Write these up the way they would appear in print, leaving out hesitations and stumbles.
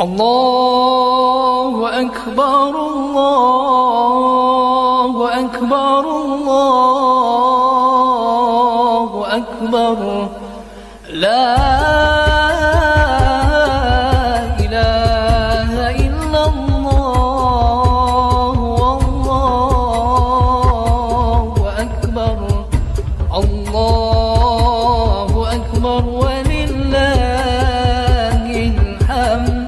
الله أكبر الله أكبر الله أكبر لا إله إلا الله والله أكبر الله أكبر ولله الحمد.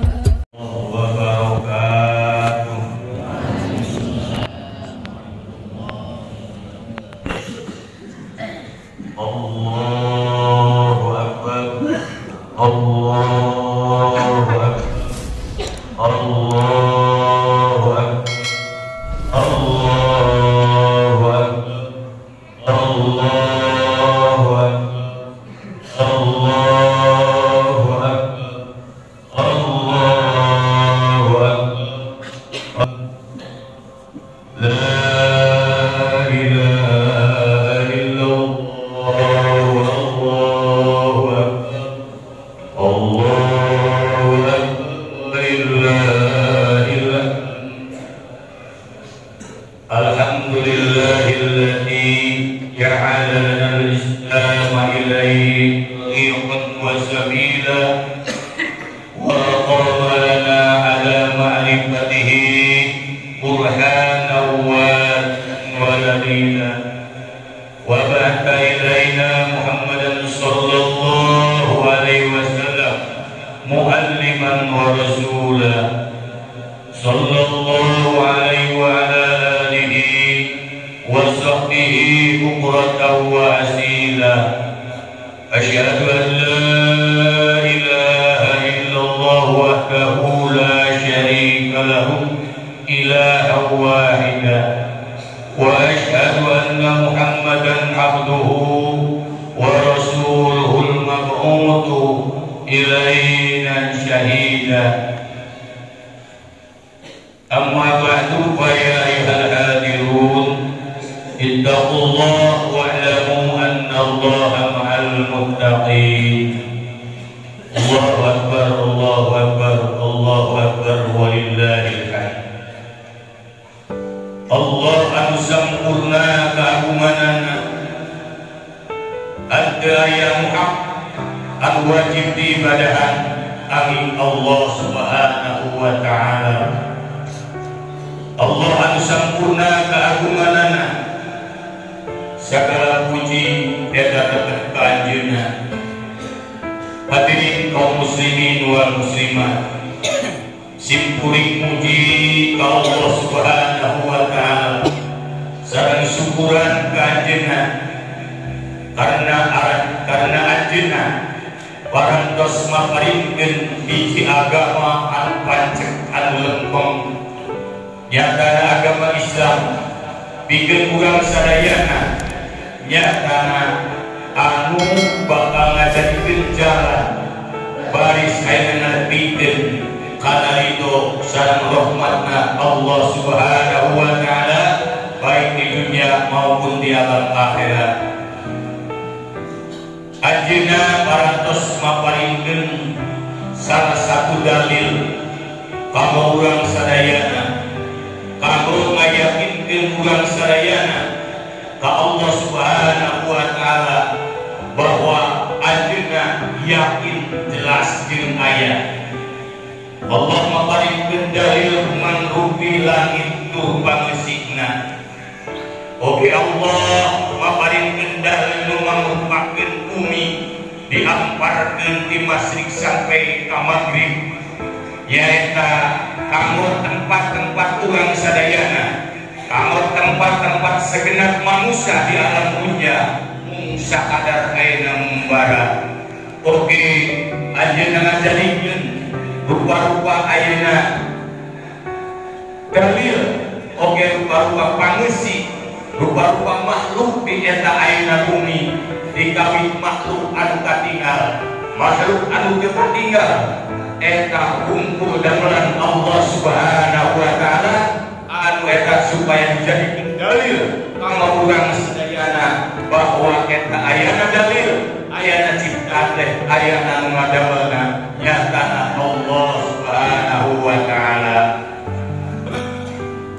Supaya menjadi dalil kanggo urang sedayana bahwa eta ayana dalil ayana cipta teh aya anu ngadawelna nyatana Allah Subhanahu wa taala.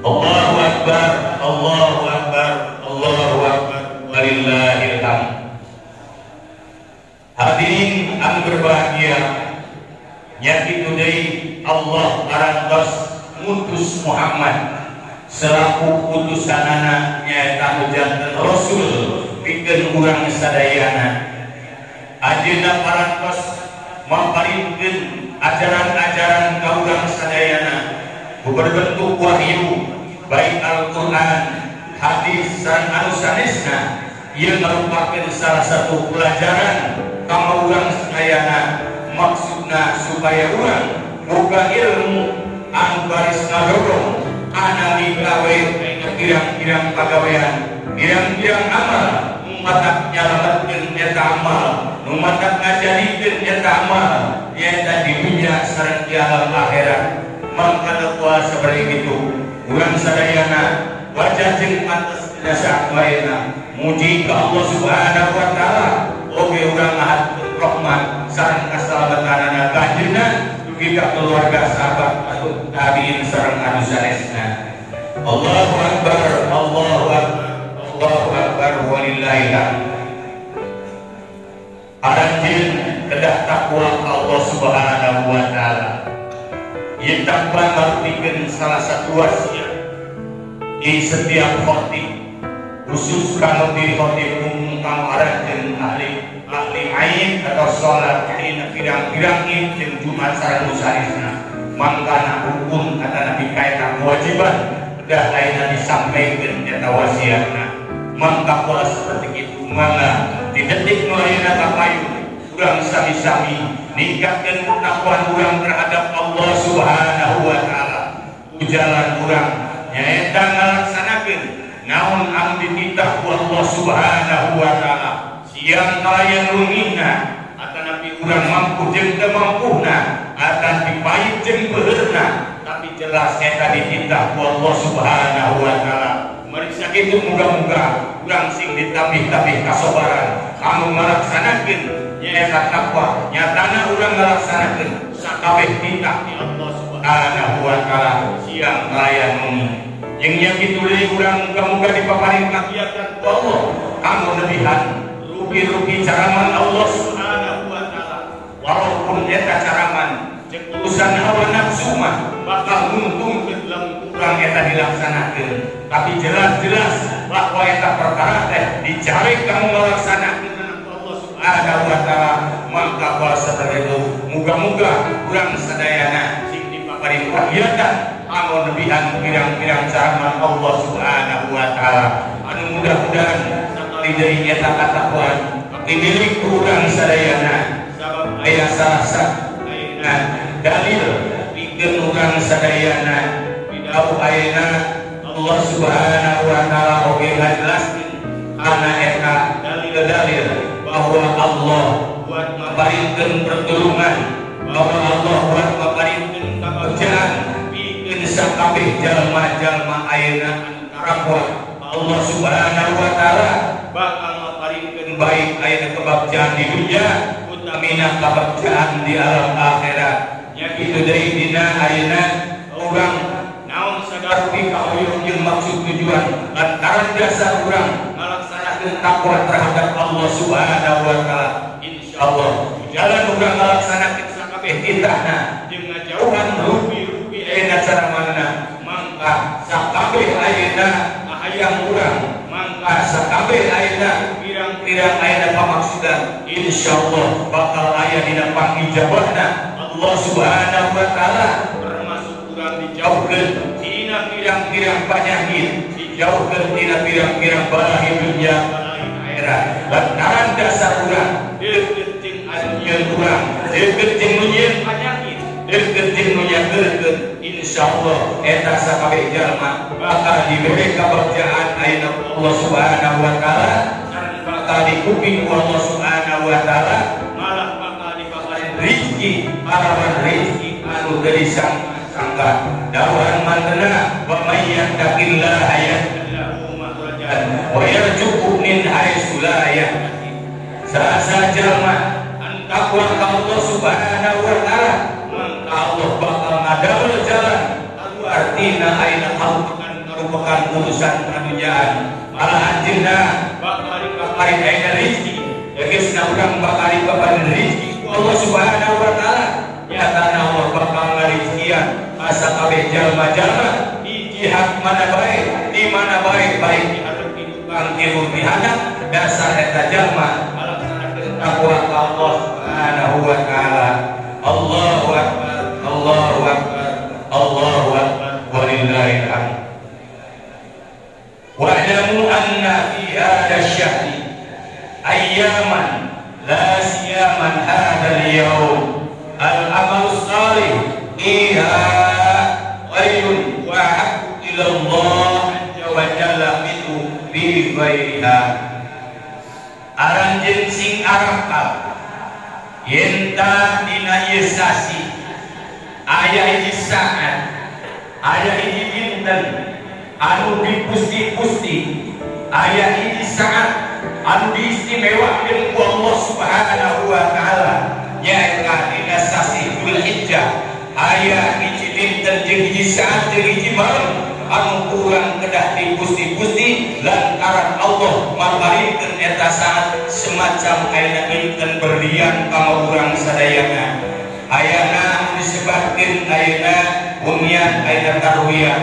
Allahu akbar, Allahu akbar, Allahu akbar, walillahil hamd. Hadirin anu berbahagia, nyaki deui Allah arantos ngutus Muhammad selaku utusanana nyaeta janten Rasul pikeun urang sadayana. Ajeuna parantos mamparinkeun ajaran-ajaran ka urang sadayana berbentuk wahyu baik Al-Qur'an, hadis dan anu sanesna. Ieu merupakan salah satu pelajaran kanggo urang sadayana, maksudna supaya urang boga ilmu anu baris ngadorong ana migawe pirang-pirang pagawean, pirang-pirang amal matak nyalametkeun eta amal, nu matak ngajadikeun eta amal nyaeta di dunya sareng di alam akhirat. Mangkana kuasa seperti itu urang sadayana wajah jeung pantes dasa waena muji ka Allah Subhanahu wa taala oge urang ngahaturkeun rahmat sareng kasalamatanana ka ajeuna dugi ka keluarga sahabat atau tabiin sareng anu sanesna. Allahu akbar, Allahu akbar, Allahu akbar, walillahil hamd. Aranjeun kedah takwa Allah Subhanahu wa taala. Ieu takwa martikeun salah satu wasiat di setiap khotib, khusus kalau di khotib umum kamaranjeun ahli aid atau sholat dina pirang-pirang id jeung Jumat sareng sanesna. Mangkana hukum kata Nabi kaita kewajiban udah ayeuna disampaikeun eta wasiatna. Mangka pola seperti itu mangga di detik nu ayeuna kapayun urang sami-sami ningkatkeun ketakwaan urang terhadap Allah Subhanahu wa taala. Jalan urang nyaeta ngalaksanakeun naon anu dititah ku Allah Subhanahu wa taala. Siang kalayan lungina akan nabi urang mampu jeung teu mampuna, akan dipait jeung beurna, tapi jelas eta dititah ku Allah Subhanahu wa taala. Mari sakitu muga-muga urang sing ditambih-tambih kasabaran kanggo ngalaksanakeun nyaeta takwa, nyatana urang ngalaksanakeun sakabeh titah ti Allah Subhanahu wa taala siang kalayan lungina. Jeung nya kitu deui urang muga-muga dipaparing kagiatan ku Allah kanggo nebihan rugi-rugi caraman Allah Subhanahu wa taala. Walaupun eta caraman jeung urusan hawa nafsu mah bakal nguntungkeun lamun urang eta dilaksanakeun, tapi jelas-jelas bahwa eta perkara teh dicari kanggo ngalaksanakeun Allah Subhanahu wa taala. Mangka kuasa seperti itu muga-muga urang sadayana sing dipaparing kagiatan kanggo nebihan pirang-pirang caraman Allah Subhanahu wa taala. Anu mudah-mudahan dari eta katakuan dimilik urang sadayana sabab aya salah satu dalil pikeun urang sadayana pidau ayeuna Allah Subhanahu wa taala oge ngajelaskeun kana eta dalil bahwa Allah buat maparingkeun pertulungan, bahwa Allah buat maparingkeun kabagjan pikeun sakabeh jalma-jalma ayeuna karakwa Allah Subhanahu wa taala bakal maparingkeun baik ayeuna kabagjan di dunya utamina kabagjan di alam akhirat. Nya kitu deui dina ayeuna urang naon sadarupi kahoyong jeung maksud tujuan lantaran dasar urang ngalaksanakeun takwa terhadap Allah Subhanahu wa taala. Insyaallah jalan urang ngalaksanakeun sakabeh titahna jeung ngajauhan rugi-rugi ayeuna caramanna mangka sakabeh ayeuna hayang urang mangka sakabeh ayeuna pirang-pirang ayeuna pamaksudan insyaallah bakal aya dina pangijabahna Allah Subhanahu wa taala, termasuk urang dijauhkeun tina pirang-pirang penyakit, dijauhkeun tina pirang-pirang balahi dunya balahi akhirat. Lantaran dasar urang deukeut jeung anjeun urang, deukeut jeung nyieun penyakit, deukeut jeung nyageurkeun insyaallah eta sakabeh jalma bakal diberi kabagjan ayeuna Allah Subhanahu wa taala sareng bakal dikuping ku Allah Subhanahu wa taala, malah bakal dipaparin rezeki parawan rezeki anu teu disangka. Dawan mantena wa may yattaqillaha yaj'alhu makhrajan wa yarzuqhu min haitsu la yahtasib. Saha jalma anu takwa ka Allah subhanahu wa ta'ala, maka Allah bakal ngadabel jalan artina aina halukan merupakan urusan penunjaan malah anjirna bakal dikaparin aina rizki ya gesna urang bakal dikaparin rizki Allah subhanahu wa ta'ala nyatana Allah bakal ngarizkian asa kabeh jalma-jalma di jihad mana baik di mana baik di hadap tukang timur di hadap dasar eta jalma melaksanakeun takwa ka Allah subhanahu wa ta'ala. Allahu akbar, Allahu akbar, Allahu akbar, walillahil hamd. Wa'lamu anna fi hadha syahri ayyaman la siyaman hadha al-yawm al-amal salih fiha khairun wa habbu ila Allah azza wa jalla minhu bi ghairiha. Aranjeun sing arakal yenta dina ieu sasi aya hiji saat aya hiji dinten anu dipusti-pusti aya hiji saat anu diistimewakeun ku Allah subhanahu wa ta'ala nyaeta dina sasi Dzulhijjah aya hiji dinten jeung hiji saat jeung hiji malam anu kurang kedah dipusti-pusti lantaran Allah maparikeun eta saat semacam ayeuna dinten berlian ka urang sadayana. Ayana disebutkeun ayeuna bunyian ayeuna tarwiyah,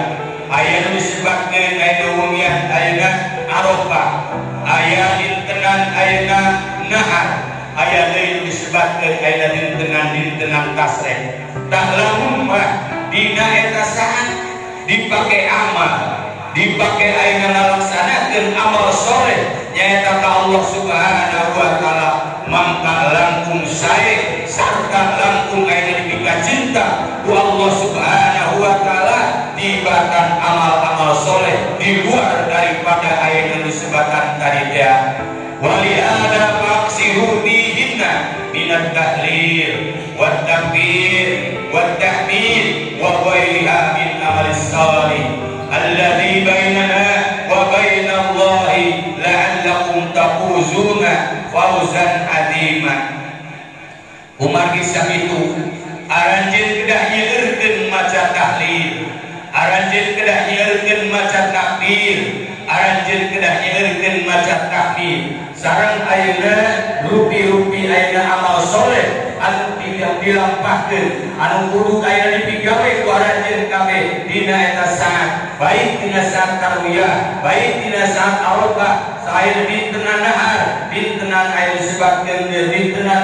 ayana disebutkeun ayeuna bunyian ayeuna Arafah, aya dintenan ayeuna Nahar, aya deui disebutkeun ayeuna dintenan Tasrek. Tah lamun mah dina eta saat dipake amal, dipake ayeuna ngalaksanakeun amal soleh nyaeta ka Allah subhanahu wa ta'ala, mangka langkung sae sarta langkung ayeuna dipika cinta ku Allah subhanahu wa ta'ala dibatan amal-amal soleh di luar daripada ayeuna disebatan tadi teh. Wali ada maksiru bihinna minat tahlil wa takbir wa tahmid wa ghairiha min amal salih alladhi bainana wa baina Allahi la'allakum tafuzuna fawzan azima. Umar kisah itu aranjeun kedah nyeurkeun maca tahlil, aranjeun kedah nyeurkeun maca takbir, aranjeun kedah nyeurkeun maca tahmid sareng ayeuna rupi-rupi ayeuna amal soleh anu tidak dilampahkeun anu kudu ayeuna dipigawe ku aranjeun kabeh dina eta saat, baik dina saat tarwiyah, baik dina saat Arafah, saeuna dintenan Nahar, dintenan ayeuna disebutkeun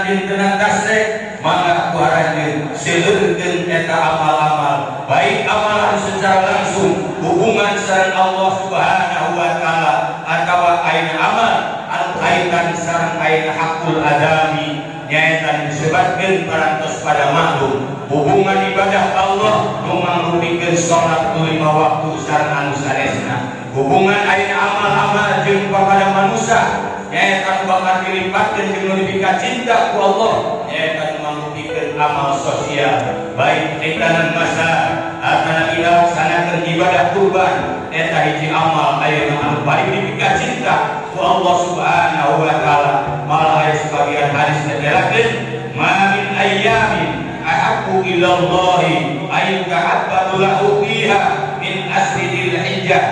dintenan Tasrek, mangga ku aranjeun seueurkeun eta amal-amal, baik amalan secara langsung hubungan sareng Allah subhanahu wa ta'ala atawa ayeuna amal anu kaitan sareng ayeuna hakul adami nyaeta disebutkeun parantos pada makhluk hubungan ibadah Allah nu mangrupikeun salat 5 waktu sareng anu sanesna, hubungan ayeuna amal-amal jeung kepada manusia nyaeta bakal dilipatkeun jeung nu dipika cinta ku Allah nyaeta mangrupikeun amal sosial baik etanan masa atana ilaksanakeun ibadah kurban eta hiji amal ayeuna anu paling dipika cinta ku Allah subhanahu wa ta'ala. Malah aya sebagian hadis netelakeun ma min ayyamin ahabbu ila Allah ayyukahabbatu lahu fiha min asri Dzulhijjah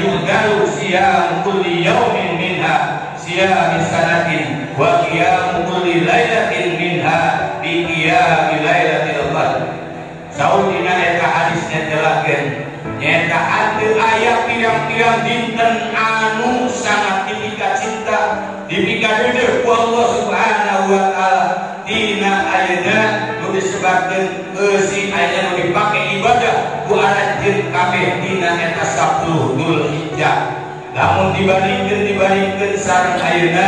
yuhdaru siyam kulli yawmin minha siyam sanatin wa qiyam kulli lailatin minha bi qiyam lailatil qadr. Saudina eta hadis netelakeun nyaeta atuh aya pirang-pirang dinten anu sangat dipika cinta dipika deudeuh ku Allah subhanahu wa ta'ala dina ayeuna nu disebutkeun eusi ayeuna nu dipake ibadah ku aranjeun kabeh dina eta 10 Dzulhijjah. Lamun dibandingkeun sareng ayeuna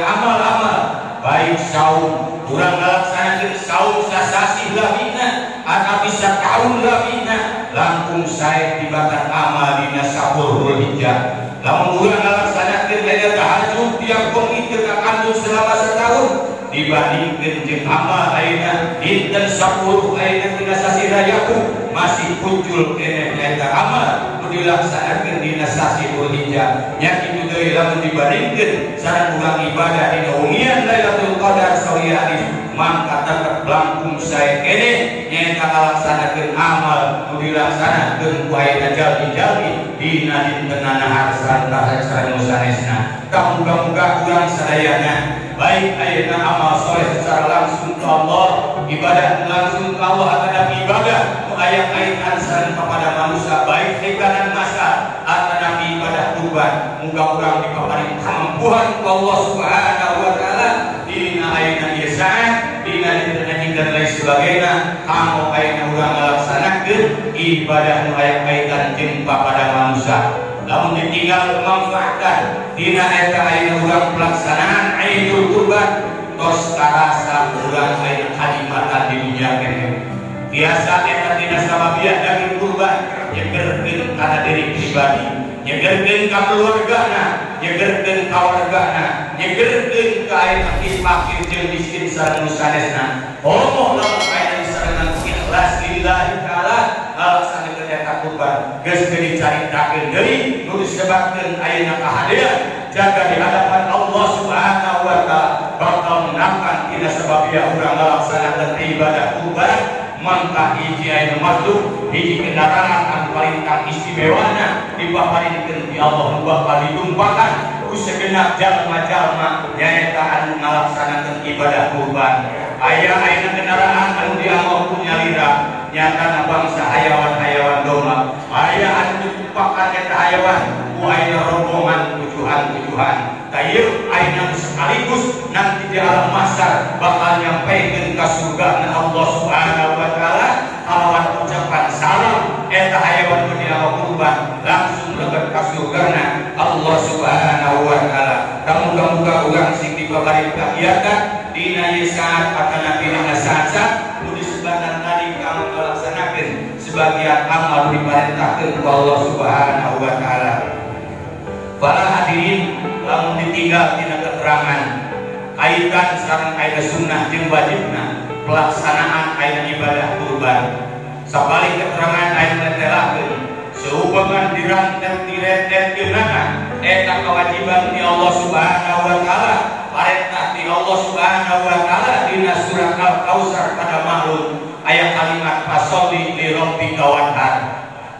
amal-amal baik saum urang ngalaksanakeun saum sasasi labina atapi satahun labina langkung sae tibatan amal dina 10 Dzulhijjah. Lamun urang ngalaksanakeun ayeuna tahajud tiap bengi teu kakandung selama setahun dibandingkeun jeung amal ayeuna dinten 10 ayeuna dina sasi Rajab masih muncul keneh eta amal nu dilaksanakeun dina sasi Dzulhijjah. Nya kitu deui lamun dibandingkeun sareng urang ibadah dina ungian Lailatul Qadar sawi mangka tetep langkung sae kene nyaeta ngalaksanakeun amal nu dilaksanakeun ku ayeuna jalmi-jalmi dina dintenana harsan sareng sanesna. Muga-muga urang sadayana baik ayeuna amal soleh secara langsung ke Allah, ibadah langsung ke Allah atau ibadah nu aya kaitan sareng kepada manusia baik hekanan masa atau ibadah kurban. Muga urang dipaparing kamampuan ku Allah Subhanahu wa taala dina ayeuna ieu saat dina dinten dan lain sebagainya kanggo ayeuna urang ngalaksanakeun ibadah nu aya kaitan jeung kepada manusia. Lamun ditinggal memanfaatkan dina eta ayeuna urang pelaksanaan Idul Kurban tos karasa urang ayeuna kalimatan di dunia kene. Biasa eta dina sababiah daging kurban nyegerkeun kana diri pribadi, nyegerkeun ka keluargana, nyegerkeun ka wargana, nyegerkeun ka ayeuna fakir jeung miskin sareng sanesna. Homo lamun ayeuna disarengan ikhlas lillahi taala ngalaksanakeun eta kurban geus teu dicaritakeun deui nu disebabkeun ayeuna kahadean jaga di hadapan Allah Subhanahu wa taala bakal menangkan tina sababiah urang ngalaksanakeun ibadah kurban. Mangka hiji ayeuna makhluk hiji kendaraan anu paling istimewana dipaparinkeun ti Allah nu bakal ditumpakan ku sagenap jalma-jalma nyaeta anu ngalaksanakeun ibadah kurban. Aya ayeuna kendaraan anu dianggo ku nyalira nyatana bangsa hayawan-hayawan domba. Aya anu ditumpakan eta hayawan ku ayeuna rombongan tujuhan-tujuhan. Tayeu ayeuna sekaligus nanti di alam mahsyar bakal nyampaikeun ka surga Allah Subhanahu wa taala kalawan ucapan salam eta hayawan nu dianggo kurban langsung lebet ka surgana Allah Subhanahu wa taala. Muga-muga urang sing dibabari kagiatan dina ieu saat atana dina saat nu disebutkeun tadi kanggo ngalaksanakeun sebagian amal diparentahkeun ku Allah Subhanahu wa taala. Para hadirin, lamun ditinggal tina keterangan kaitan sareng ayeuna sunnah jeung wajibna pelaksanaan ayeuna ibadah kurban. Sabalik keterangan ayeuna telakeun seupeman direntet-direntetkeunana eta kewajiban ti Allah Subhanahu wa taala, parentah ti Allah Subhanahu wa taala dina surat Al-Kautsar pada mahlun aya kalimat fasholli li rabbika wanhar.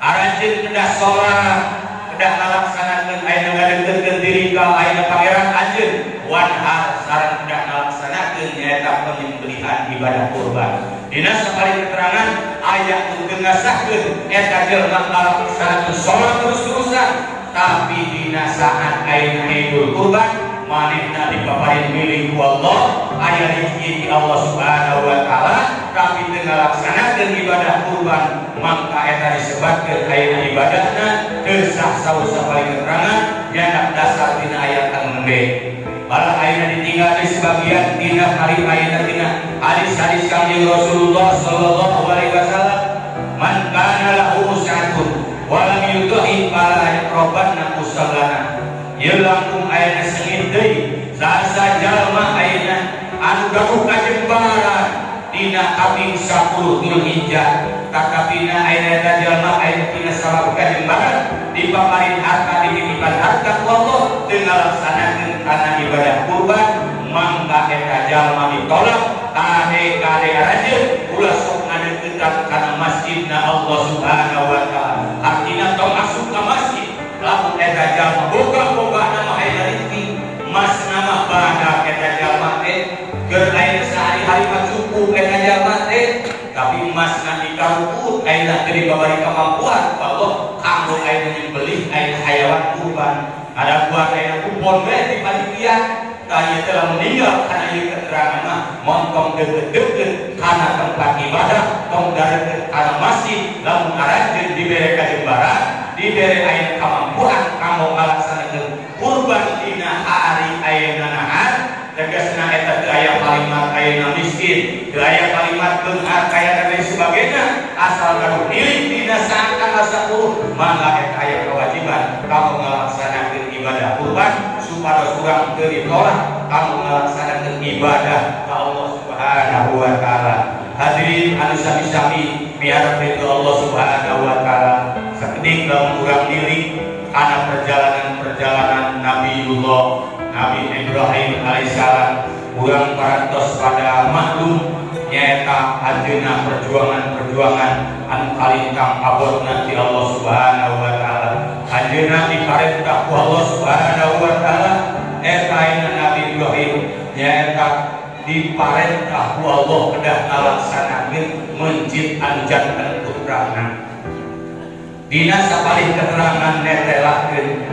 Aranjeun kedah salat kedah ngalaksanakeun ayeuna ngadengkeun diri ka ayeuna pangeran anjeun wanhar sareng kedah ngalaksanakeun nyaeta penyembelihan ibadah kurban. Dina sabalik keterangan aya nu ngasahkeun eta jelema ngalaksanakeun salat terus-terusan tapi dina saat ayeuna Idul Kurban manehna dipaparin milih ku Allah aya rezeki Allah Subhanahu wa taala tapi teu ngalaksanakeun ibadah kurban mangka eta disebutkeun ayeuna ibadahna teu sah saur sabalik keterangan nyana dasar dina ayat anu nembe. Bala ayeuna ditinggal di sebagian dina hari ayeuna dina hadis-hadis Kanjeng Rasulullah sallallahu alaihi wasallam man kana lahu usatun wa lam yudhi fala yaqrabanna musallana. Ieu langkung ayeuna seungit deui sasa jalma ayeuna anu gaduh kajembaran dina kaping 10 Dzulhijjah takapina ayeuna eta jalma ayeuna dina sabab kajembaran dipaparin harta dititipan harta ku Allah teu ngalaksanakeun kana ibadah kurban mangka eta jalma ditolak kade-kade aranjeun ulah sok ngadeukeun kana masjidna Allah Subhanahu wa taala. Artina tong masuk ka masjid lamun eta jalma boga-boga nama ayeuna rezeki mas nama badak eta jalma teh keur ayeuna sehari-hari mah cukup eta jalma teh tapi mas nanti karukut ayeuna teu dibabari kemampuan Allah kanggo ayeuna nyembelih ayeuna hayawan kurban. Ada buat ayeuna kupon we di panitia tanya telah meninggal karena ieu keterangan mah montong deukeut-deukeut kana tempat ibadah tong darekeun kana masjid lamun aranjeun dibere kajembaran dibere ayeuna kamampuan kanggo ngalaksanakeun kurban dina hari ayeuna nahar tegasna eta teu aya kalimat ayeuna miskin teu aya kalimat beunghar kaya dan lain sebagainya asal gaduh nilih dina saat tanggal 10 mangga eta aya kewajiban kanggo ngalaksanakeun ibadah kurban supaya urang teu ditolak kanggo ngalaksanakeun ibadah ka Allah Subhanahu wa taala. Hadirin anu sami-sami biar ridho Allah Subhanahu wa taala sakedik lamun urang diri kana perjalanan Nabiullah Nabi Ibrahim alaihissalam urang parantos pada maklum nyaeta anjeunna perjuangan-perjuangan anu kalintang abotna ti Allah Subhanahu wa taala. Anjeunna diparentah ku Allah Subhanahu wa taala eta ayeuna Nabi Ibrahim nyaeta diparentah ku Allah kedah ngalaksanakeun mencit anjankeun putrana. Dina sapalih keterangan netelakeun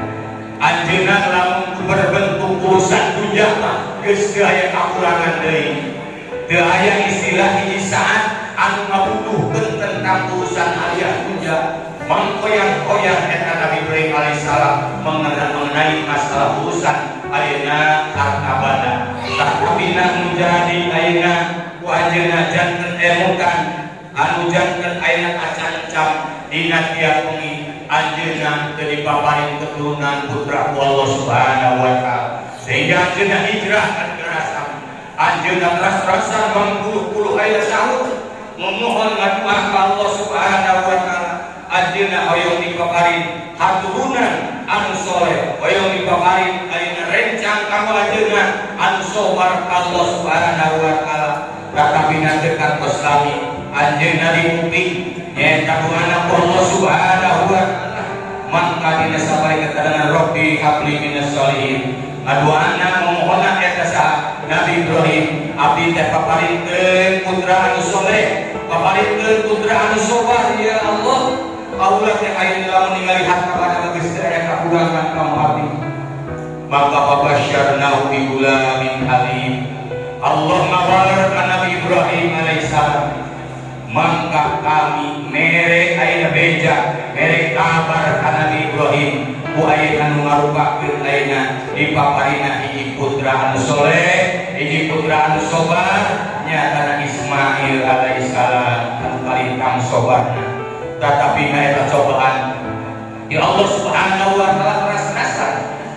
anjeunna lamun berbentuk urusan dunya mah geus teu aya kakurangan deui. Teu aya istilah hiji saat anu ngabutuhkeun tentang urusan alias dunya. Mangkoyang-koyang eta Nabi Ibrahim alaihissalam mengenai masalah urusan ayeuna harta banda. Tapi menjadi ayeuna ku anjeunna janten emukan anu janten ayeuna acan-acan dina tiap bengi anjeunna teu dipaparin keturunan putra ku Allah Subhanahu wa taala. Sehingga anjeunna hijrah ka negara Sam. Anjeunna teras-terasan mangpuluh-puluh ayeuna tahun memohon ngadua ka Allah Subhanahu wa taala. Anjeunna hoyong dipaparin haturunan anu soleh, hoyong dipaparin ayeuna rencang kamu anjeunna anu sobar ka Allah Subhanahu wa taala. Tetapi nanti kantos lami anjeunna diuping nyaeta anak Allah Subhanahu wa taala. Mangka dina sabari katadangan Rabbi habli minas sholihin. Aduana memohonna eta saha Nabi Ibrahim abdi teh paparintkeun putra anu soleh, paparintkeun putra anu sobar ya Allah. Allah teh ayeuna lamun ningali harta banda geus teu aya kakurangan ka abdi. Maka babasyarnahu bi gulamin halim. Allah ngabalar ka Nabi Ibrahim alaihissalam. Maka kami mere ayeuna beja mere kabar ka Nabi Ibrahim ku ayeuna anu ngarupakeun ayeuna dipaparina hiji putra anu soleh, hiji putra anu sobar nyatana Ismail alaihissalam anu kalintang sobarna. Tetapi eta cobaan di Allah Subhanahu wa taala keras-kerasan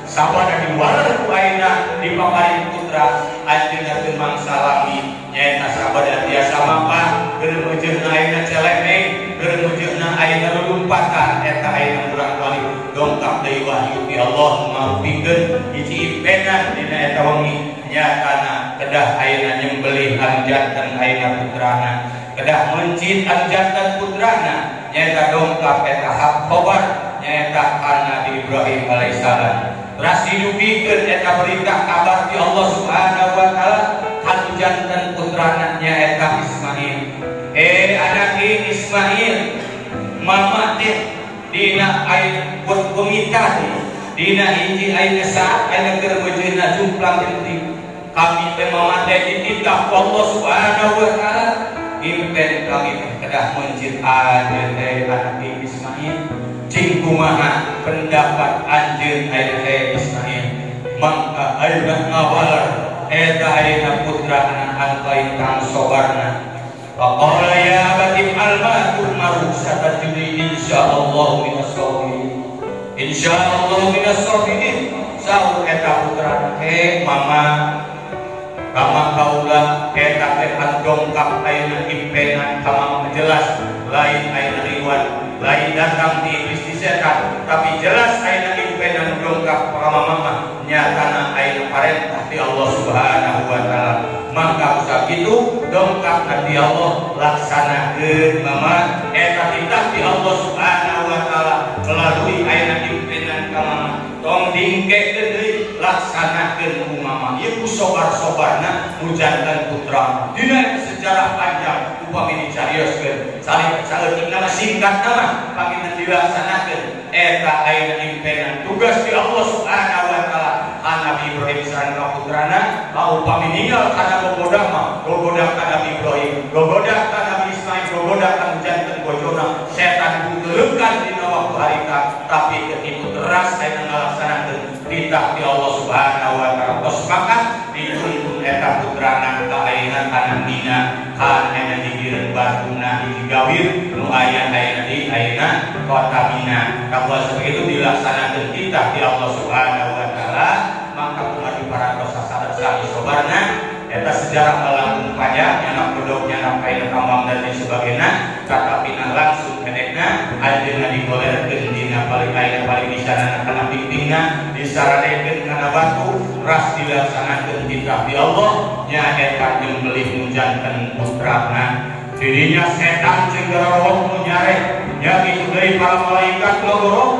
sabana diwalar ku ayeuna dipaparin putra anjeunna teu mangsa lami nyaeta sabada tiasa mapa keur meujeuhna ayeuna celemeng keur meujeuhna ayeuna lulumpatan eta ayeuna urang kali dongkap deui wahyu ti Allah ngarupikeun hiji impenan dina eta wengi nyatana kedah ayeuna nyembelih anjanten ayeuna putrana kedah mencit anjanten putrana nyaeta dongkap eta hak khobar nyaeta Nabi Ibrahim alaihissalam. Ras didugikeun eta berita kabar ti Allah Subhanahu wa taala anu janten putrana nyaeta Ismail. Anak Ismail mama teh dina aya pemitah dina hiji ayeuna saat ayeuna keur meujeuhna jumplang penting kami teh mama teh dititah ku Allah Subhanahu wa taala. Impen kami kedah mencit anjeun anak Ismail cing kumaha pendapat anjeun ayeuna Ismail. Mangka ayeuna ngawalar eta ayeuna putra anu kalintang sobarna. Faqala ya abati alma tu'maru satajuni insyaallah minas sabirin. Insyaallah minas sabirin. Saur eta putra mama kama kaula eta teh dongkap ayeuna impenan kama jelas lain ayeuna riwan lain datang di iblis di setan tapi jelas ayeuna impenan dongkap kama mama nyatana ayeuna parentah ti Allah Subhanahu wa taala. Maka sakitu dongkap ti Allah laksanakeun mama eta titah ti Allah Subhanahu wa taala melalui ayeuna impenan kama tong dingkekeun deui laksanakeun ku mama ieu ku sobar-sobarna mujantan putra dina sejarah panjang upami dicarioskeun saeutik nama singkat nama pangina dilaksanakeun eta ayeuna impenan tugas ti Allah Subhanahu wa taala Nabi Ibrahim sareng putrana upami ninggal kana gogodak mah gogodak ka Nabi Ibrahim gogodak ka Nabi Ismail gogodak ka janten bojona setan guleukan dina waktu harita tapi ketipu teras ayeuna ngalaksanakeun titah ti Allah Subhanahu wa taala. Tos maka dituntun eta putrana ka ayeuna kana dina kan ayeuna digireun batuna hiji gawir nu aya ayeuna di ayeuna kota Mina. Kamu sabegitu dilaksanakeun titah ti Allah Subhanahu wa taala maka kumadi parantos sasada sami sobarna eta sejarah melangkung panjang nyana produk nyana kaina tamam dan sebagainya tetapi langsung kenekna anjeunna digolerkeun dina paling ayeuna paling disana kana pingpingna disaranekeun kana batu ras dilaksanakeun titah di Allah nya eta jeung beli mujanten putrana dirinya setan jeung garoroh nu nyare nya kitu deui para malaikat ngagoroh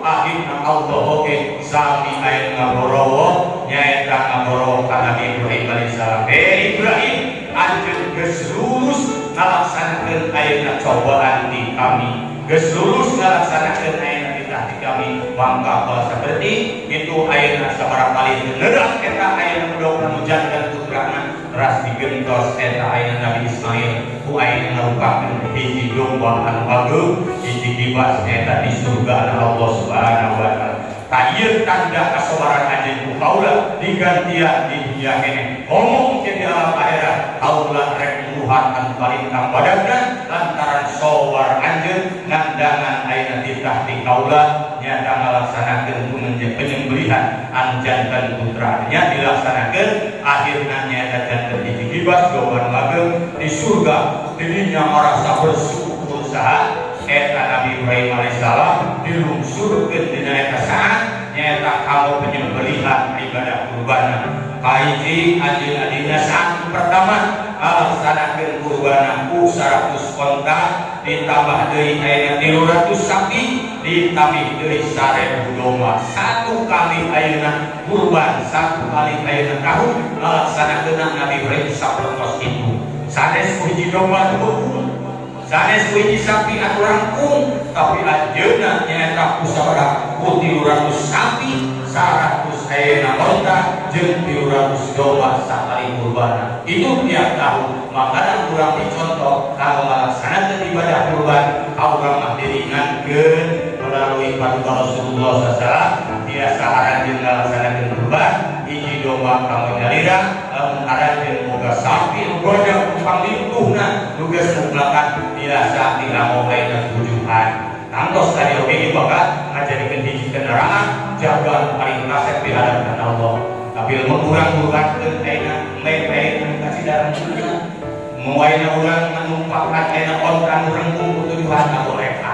akhirna Allah oge sami aya ngagoroh nya eta ngagoroh ka Nabi Ibrahim alaihissalam Ibrahim anjeun geus lulus ngalaksanakeun ayeuna cobaan di kami geus lulus ngalaksanakeun ayeuna titah di kami mangka saperti itu ayeuna sabaraha kali neureuk eta ayeuna mudah mujanten putrana ras digentos eta ayeuna Nabi Ismail ku ayeuna ngarupakeun hiji domba anu agung hiji kibas eta di surga Allah Subhanahu wa taala tayeur tanda kasabaran anjeun ku kaula digantian di dunia kene ngomong ke di alam akhirat kaula rek nuhan anu palintang badanna lantaran sabar anjeun ngandangan ayeuna titah di kaula nyata ngalaksanakeun penyembelihan an janten putra nya dilaksanakeun akhirna nyata janten hiji kibas domba ageng di surga dirinya merasa bersyukur saha eta Nabi Ibrahim alaihissalam dilungsurkeun dina eta saat nyata kamu penyembelihan ibadah kurban kahiji anjeunna dina saat pertama ngalaksanakeun kurban ku 100 onta ditambah deui ayeuna 300 sapi ditambah deui 1000 domba satu kali ayeuna kurban satu kali ayeuna tahun ngalaksanakeun Nabi Ibrahim sapertos itu sanes hiji domba teu sanes hiji sapi anu rangkung tapi anjeunna nyaeta ku sabaraha ku 300 sapi 100 ayeuna onta jeung 300 domba sakali kurban itu tiap tahun makana urang dicontoh kalau ngalaksanakeun ibadah kurban urang mah diringankeun melalui patuh Rasulullah SAW biasa aranjeun ngalaksanakeun kurban hiji domba kamu nyalira aranjeun boga sapi nu godang kupang lintuhna nu geus muglakan biasa tilamo ayeuna tujuan tangtos tadi oge bakal ngajadikeun hiji kendaraan jaga paling kasep di hadapan Allah tapi mengurang-urangkeun ayeuna mepe kasih darah mun ayeuna urang nganumpahkan ayeuna ontan rengkung tujuan boleh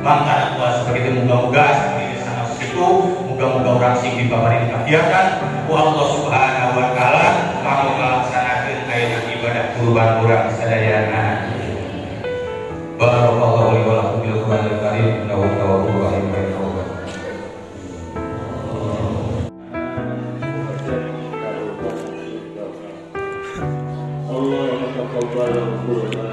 mangkana kuasa seperti muga-muga seperti sana situ muga-muga orang sing dibabari kegiatan ku Allah Subhanahu wa taala mau melaksanakeun ayeuna ibadah kurban urang sadayana barakallahu li wa lakum bil Qur'anil karim innahu tawwabur rahim wa tawwab Allah taqabbal Qur'an